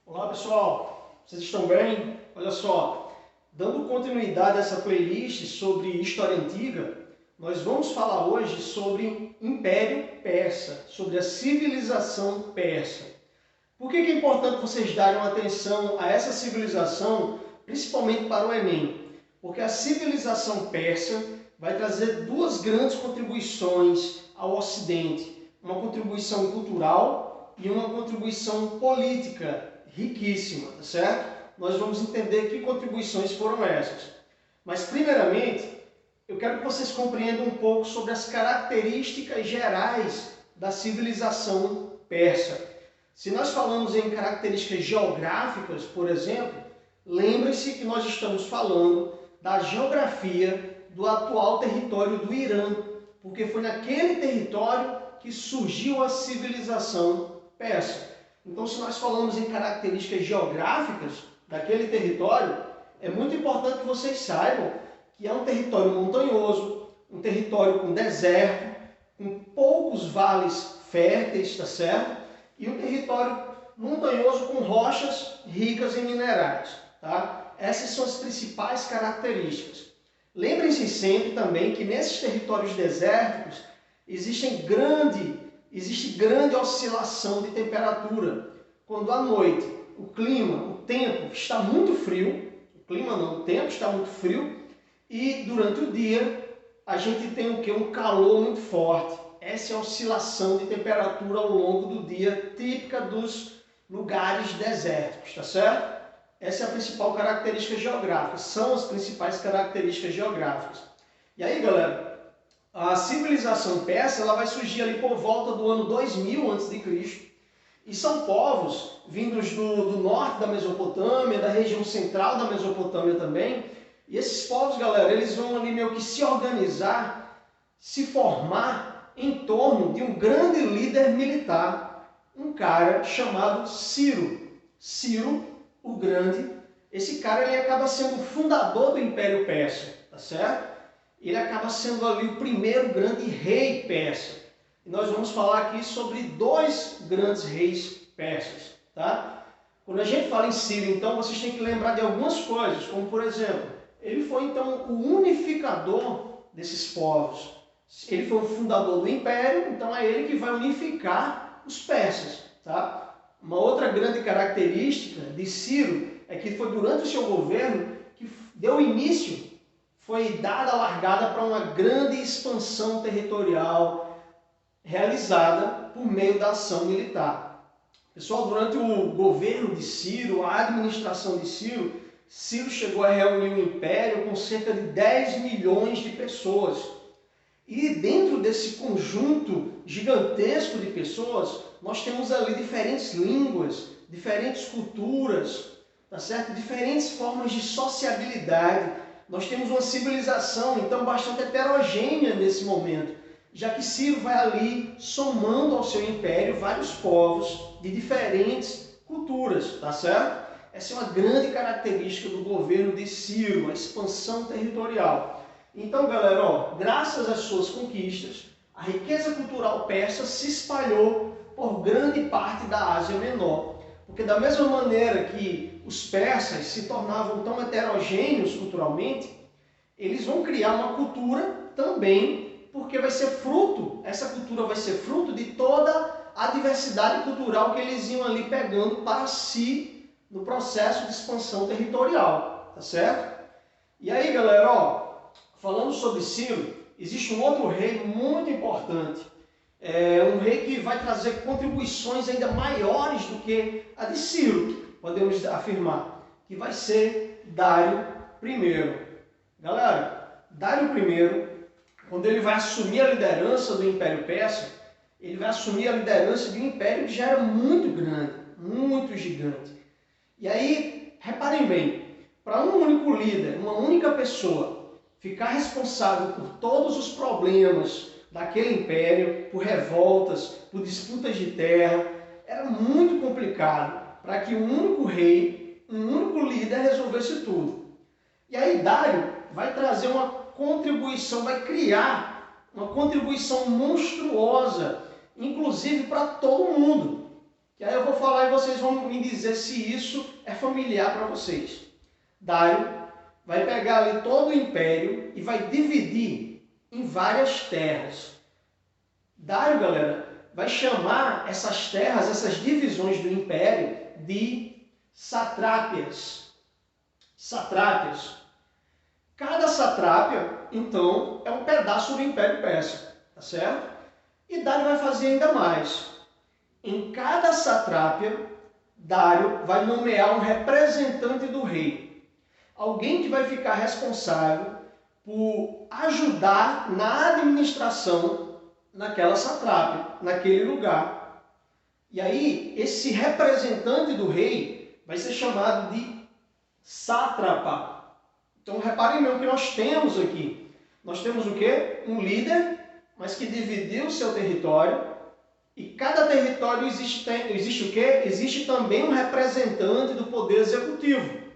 Olá pessoal, vocês estão bem? Olha só, dando continuidade a essa playlist sobre história antiga, nós vamos falar hoje sobre Império Persa, sobre a civilização persa. Por que é importante vocês darem atenção a essa civilização, principalmente para o Enem? Porque a civilização persa vai trazer duas grandes contribuições ao Ocidente, uma contribuição cultural e uma contribuição política riquíssima, tá certo? Nós vamos entender que contribuições foram essas. Mas, primeiramente, eu quero que vocês compreendam um pouco sobre as características gerais da civilização persa. Se nós falamos em características geográficas, por exemplo, lembre-se que nós estamos falando da geografia do atual território do Irã, porque foi naquele território que surgiu a civilização persa. Então, se nós falamos em características geográficas daquele território, é muito importante que vocês saibam que é um território montanhoso, um território com deserto, com poucos vales férteis, tá certo? E um território montanhoso com rochas ricas em minerais, tá? Essas são as principais características. Lembrem-se sempre também que nesses territórios desérticos existe grande oscilação de temperatura. Quando à noite o tempo está muito frio, o tempo está muito frio, e durante o dia a gente tem o quê? Um calor muito forte. Essa é a oscilação de temperatura ao longo do dia, típica dos lugares desérticos, tá certo? Essa é a principal característica geográfica, são as principais características geográficas. E aí, galera, a civilização persa ela vai surgir ali por volta do ano 2000 a.C. E são povos vindos do norte da Mesopotâmia, da região central da Mesopotâmia também. E esses povos, galera, eles vão ali meio que se organizar, se formar em torno de um grande líder militar, um cara chamado Ciro. Ciro, o Grande. Esse cara ele acaba sendo o fundador do Império Persa, tá certo? Ele acaba sendo ali o primeiro grande rei persa. E nós vamos falar aqui sobre dois grandes reis persas, tá? Quando a gente fala em Ciro, então, vocês têm que lembrar de algumas coisas, como por exemplo, ele foi então o unificador desses povos. Ele foi o fundador do império, então é ele que vai unificar os persas, tá? Uma outra grande característica de Ciro é que foi durante o seu governo que deu início, foi dada a largada para uma grande expansão territorial realizada por meio da ação militar. Pessoal, durante o governo de Ciro, a administração de Ciro, Ciro chegou a reunir um império com cerca de 10 milhões de pessoas. E dentro desse conjunto gigantesco de pessoas, nós temos ali diferentes línguas, diferentes culturas, tá certo? Diferentes formas de sociabilidade. Nós temos uma civilização, então, bastante heterogênea nesse momento, já que Ciro vai ali somando ao seu império vários povos de diferentes culturas, tá certo? Essa é uma grande característica do governo de Ciro, a expansão territorial. Então, galera, ó, graças às suas conquistas, a riqueza cultural persa se espalhou por grande parte da Ásia Menor. Porque da mesma maneira que os persas se tornavam tão heterogêneos culturalmente, eles vão criar uma cultura também, porque essa cultura vai ser fruto de toda a diversidade cultural que eles iam ali pegando para si no processo de expansão territorial, tá certo? E aí, galera, ó, falando sobre Ciro, existe um outro rei muito importante, um rei que vai trazer contribuições ainda maiores do que a de Ciro, podemos afirmar, que vai ser Dário I. Galera, Dário I, quando ele vai assumir a liderança do Império Persa, ele vai assumir a liderança de um império que já era muito grande, muito gigante. E aí, reparem bem, para um único líder, uma única pessoa, ficar responsável por todos os problemas daquele império, por revoltas, por disputas de terra, era muito complicado para que um único rei, um único líder resolvesse tudo. E aí Dário vai trazer uma contribuição, vai criar uma contribuição monstruosa, inclusive para todo mundo. que aí eu vou falar e vocês vão me dizer se isso é familiar para vocês. Dário vai pegar ali todo o império e vai dividir em várias terras. Dário, galera, vai chamar essas terras, essas divisões do império de satrápias. Satrápias. Cada satrápia, então, é um pedaço do Império Persa, tá certo? E Dário vai fazer ainda mais. Em cada satrápia, Dário vai nomear um representante do rei. Alguém que vai ficar responsável por ajudar na administração naquela satrápia, naquele lugar. E aí, esse representante do rei vai ser chamado de sátrapa. Então, reparem bem o que nós temos aqui. Nós temos o quê? Um líder, mas que dividiu o seu território. E cada território existe o quê? Existe também um representante do poder executivo.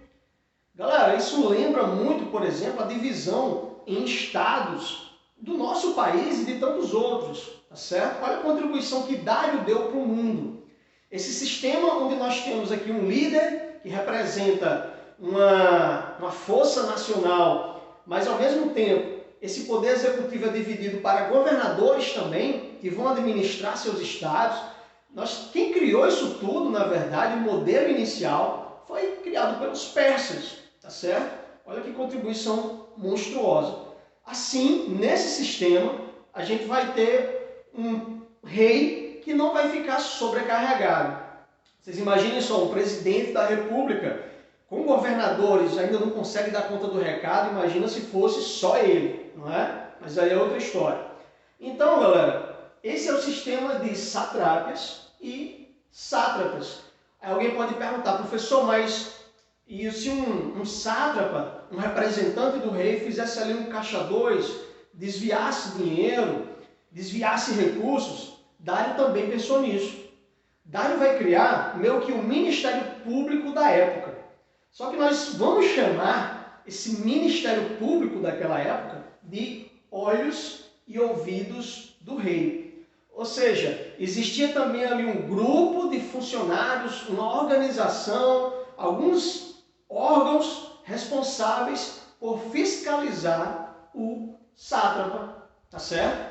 Galera, isso lembra muito, por exemplo, a divisão em estados do nosso país e de tantos outros. Tá certo? Olha a contribuição que Dário deu para o mundo. Esse sistema onde nós temos aqui um líder que representa uma força nacional, mas ao mesmo tempo esse poder executivo é dividido para governadores também, que vão administrar seus estados. Quem criou isso tudo, na verdade, o modelo inicial, foi criado pelos persas, tá certo? Olha que contribuição monstruosa. Assim, nesse sistema, a gente vai ter um rei que não vai ficar sobrecarregado. Vocês imaginem só, um presidente da república com governadores ainda não consegue dar conta do recado, imagina se fosse só ele, não é? Mas aí é outra história. Então, galera, esse é o sistema de satrápias e sátrapas. Aí alguém pode perguntar, professor, mas e se um sátrapa, um representante do rei, fizesse ali um caixa dois, desviasse dinheiro, desviasse recursos? Dário também pensou nisso. Dário vai criar meio que o Ministério Público da época. Só que nós vamos chamar esse Ministério Público daquela época de olhos e ouvidos do rei. Ou seja, existia também ali um grupo de funcionários, uma organização, alguns órgãos responsáveis por fiscalizar o sátrapa, tá certo?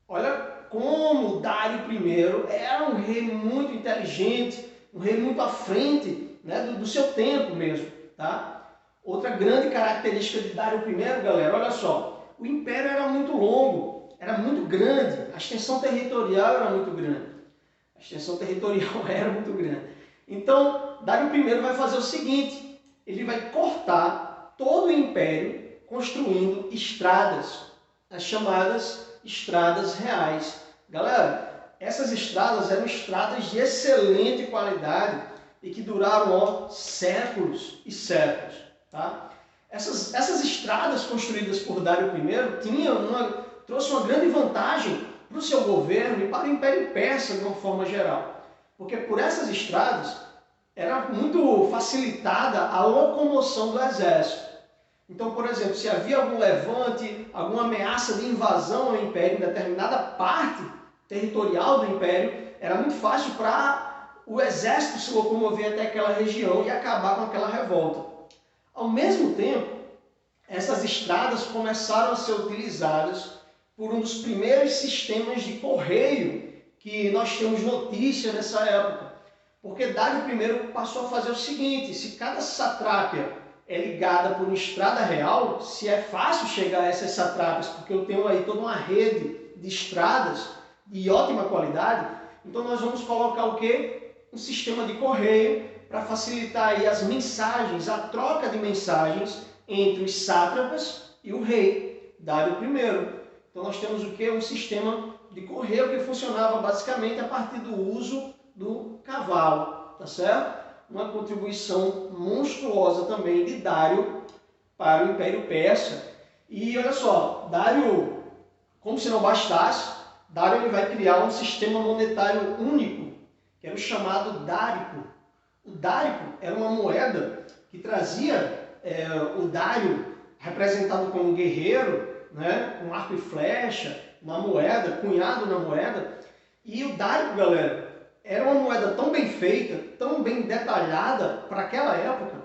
Olha como Dário I era um rei muito inteligente, um rei muito à frente, né, do seu tempo mesmo, tá? Outra grande característica de Dário I, galera, olha só, o império era muito longo, era muito grande, a extensão territorial era muito grande. A extensão territorial era muito grande. Então, Dário I vai fazer o seguinte, ele vai cortar todo o império construindo estradas, as chamadas estradas reais. Galera, essas estradas eram estradas de excelente qualidade e que duraram séculos e séculos. Tá? Essas estradas construídas por Dário I trouxe uma grande vantagem para o seu governo e para o Império Persa de uma forma geral. Porque por essas estradas era muito facilitada a locomoção do exército. Então, por exemplo, se havia algum levante, alguma ameaça de invasão ao Império em determinada parte territorial do Império, era muito fácil para o exército se locomover até aquela região e acabar com aquela revolta. Ao mesmo tempo, essas estradas começaram a ser utilizadas por um dos primeiros sistemas de correio que nós temos notícia nessa época. Porque Dário I passou a fazer o seguinte, se cada satrápia é ligada por uma estrada real, se é fácil chegar a essas satrápias, porque eu tenho aí toda uma rede de estradas de ótima qualidade, então nós vamos colocar o quê? Um sistema de correio para facilitar aí as mensagens, a troca de mensagens entre os sátrapas e o rei, Dário I. Então nós temos o quê? Um sistema de correio que funcionava basicamente a partir do uso do cavalo, tá certo? Uma contribuição monstruosa também de Dário para o Império Persa. E olha só, Dário, como se não bastasse, Dário ele vai criar um sistema monetário único, que era o chamado dárico. O dárico era uma moeda que trazia o dário representado como um guerreiro, né, com arco e flecha na moeda, cunhado na moeda. E o dárico, galera, era uma moeda tão bem feita, tão bem detalhada para aquela época,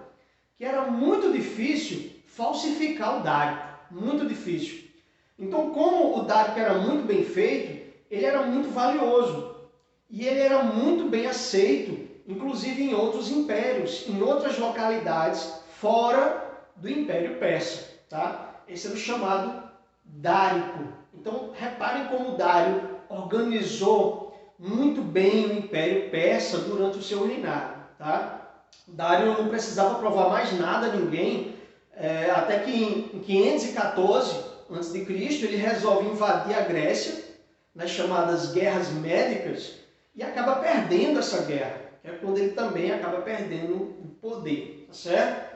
que era muito difícil falsificar o dário, muito difícil. Então, como o dário era muito bem feito, ele era muito valioso e ele era muito bem aceito, inclusive em outros impérios, em outras localidades fora do Império Persa, tá? Esse era o chamado dárico. Então, reparem como o Dário organizou muito bem o Império Persa durante o seu reinado, tá? Dário não precisava provar mais nada a ninguém, até que em 514 a.C., ele resolve invadir a Grécia, nas chamadas Guerras Médicas, e acaba perdendo essa guerra, que é quando ele também acaba perdendo o poder, tá certo?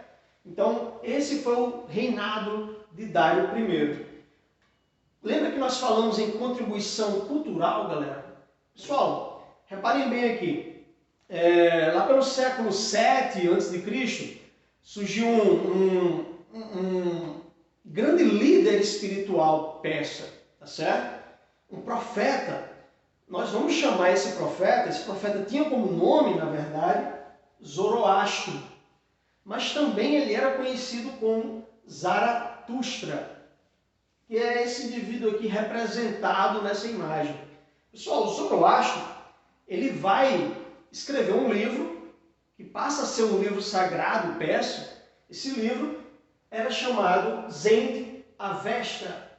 Então, esse foi o reinado de Dário I. Lembra que nós falamos em contribuição cultural, galera? Pessoal, reparem bem aqui. Lá pelo século VII a.C., surgiu um grande líder espiritual persa, tá certo? Um profeta. Nós vamos chamar esse profeta tinha como nome, na verdade, Zoroastro, mas também ele era conhecido como Zaratustra, que é esse indivíduo aqui representado nessa imagem. Pessoal, o Zoroastro, ele vai escrever um livro que passa a ser um livro sagrado persa. Esse livro era chamado Zend Avesta,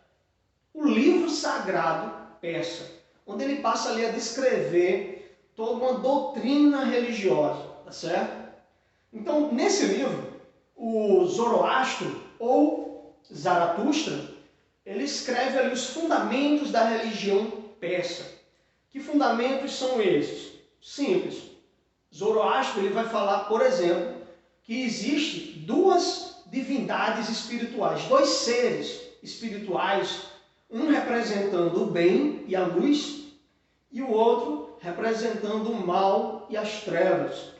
o livro sagrado persa, onde ele passa ali a descrever toda uma doutrina religiosa, tá certo? Então, nesse livro, o Zoroastro, ou Zaratustra, ele escreve ali os fundamentos da religião persa. Que fundamentos são esses? Simples. Zoroastro ele vai falar, por exemplo, que existe duas divindades espirituais, dois seres espirituais, um representando o bem e a luz, e o outro representando o mal e as trevas.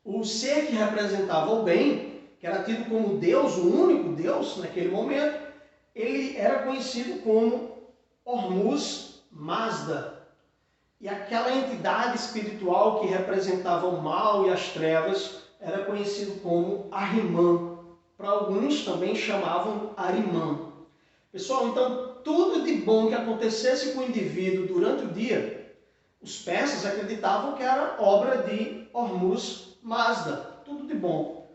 O ser que representava o bem, que era tido como Deus, o único Deus naquele momento, ele era conhecido como Hormuz Mazda. E aquela entidade espiritual que representava o mal e as trevas era conhecido como Ahriman. Para alguns também chamavam Ahriman. Pessoal, então tudo de bom que acontecesse com o indivíduo durante o dia, os persas acreditavam que era obra de Hormuz Mazda. Tudo de bom.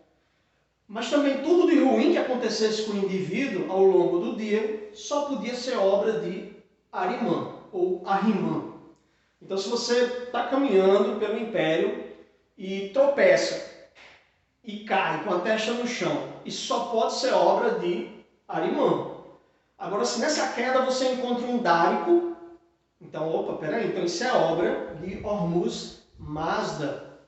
Mas também tudo de ruim que acontecesse com o indivíduo ao longo do dia só podia ser obra de Ahriman ou Ahriman. Então, se você está caminhando pelo império e tropeça e cai com a testa no chão, isso só pode ser obra de Ahriman. Agora, se nessa queda você encontra um dárico, então, então isso é obra de Hormuz Mazda.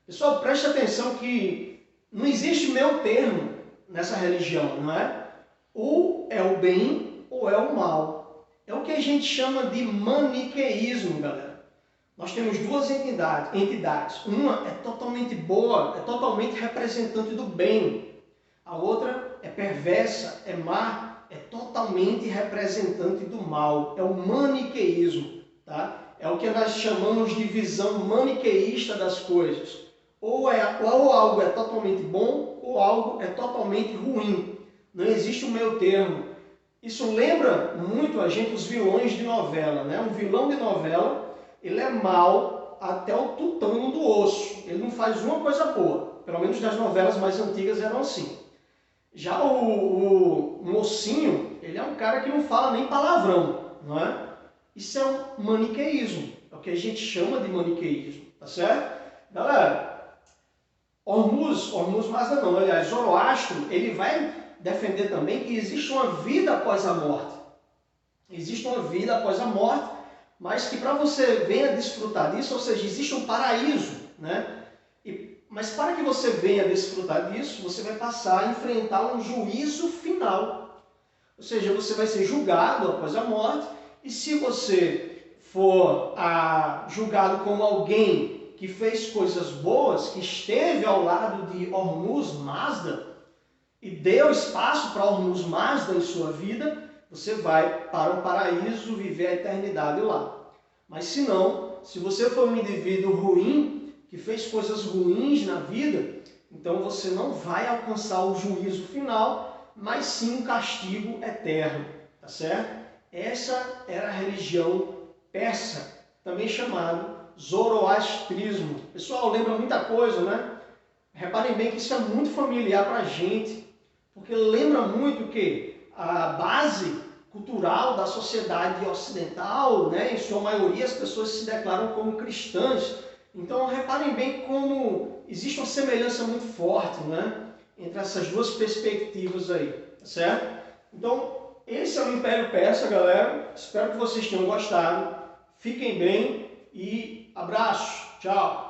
Pessoal, preste atenção que não existe meio termo nessa religião, não é? Ou é o bem ou é o mal. É o que a gente chama de maniqueísmo, galera. Nós temos duas entidades. Uma é totalmente boa, é totalmente representante do bem. A outra é perversa, é má, é totalmente representante do mal. É o maniqueísmo, tá? É o que nós chamamos de visão maniqueísta das coisas. Ou algo é totalmente bom, ou algo é totalmente ruim. Não existe um meio termo. Isso lembra muito a gente os vilões de novela, né? Um vilão de novela, ele é mau até o tutano do osso. Ele não faz uma coisa boa. Pelo menos nas novelas mais antigas eram assim. Já o mocinho, ele é um cara que não fala nem palavrão, não é? Isso é um maniqueísmo. É o que a gente chama de maniqueísmo, tá certo? Galera, Hormuz Mazda não, aliás, Zoroastro, ele vai defender também que existe uma vida após a morte. Existe uma vida após a morte, mas que para você venha desfrutar disso, ou seja, existe um paraíso, né? Mas para que você venha desfrutar disso, você vai passar a enfrentar um juízo final. Ou seja, você vai ser julgado após a morte, e se você for julgado como alguém que fez coisas boas, que esteve ao lado de Hormuz Mazda, e deu espaço para Hormuz Mazda em sua vida, você vai para o paraíso viver a eternidade lá. Mas se não, se você for um indivíduo ruim, que fez coisas ruins na vida, então você não vai alcançar o juízo final, mas sim um castigo eterno, tá certo? Essa era a religião persa, também chamado zoroastrismo. Pessoal, lembra muita coisa, né? Reparem bem que isso é muito familiar para a gente, porque lembra muito que a base cultural da sociedade ocidental, né, em sua maioria as pessoas se declaram como cristãs. Então reparem bem como existe uma semelhança muito forte, né, entre essas duas perspectivas aí, tá certo? Então esse é o Império Persa, galera. Espero que vocês tenham gostado. Fiquem bem e abraço. Tchau.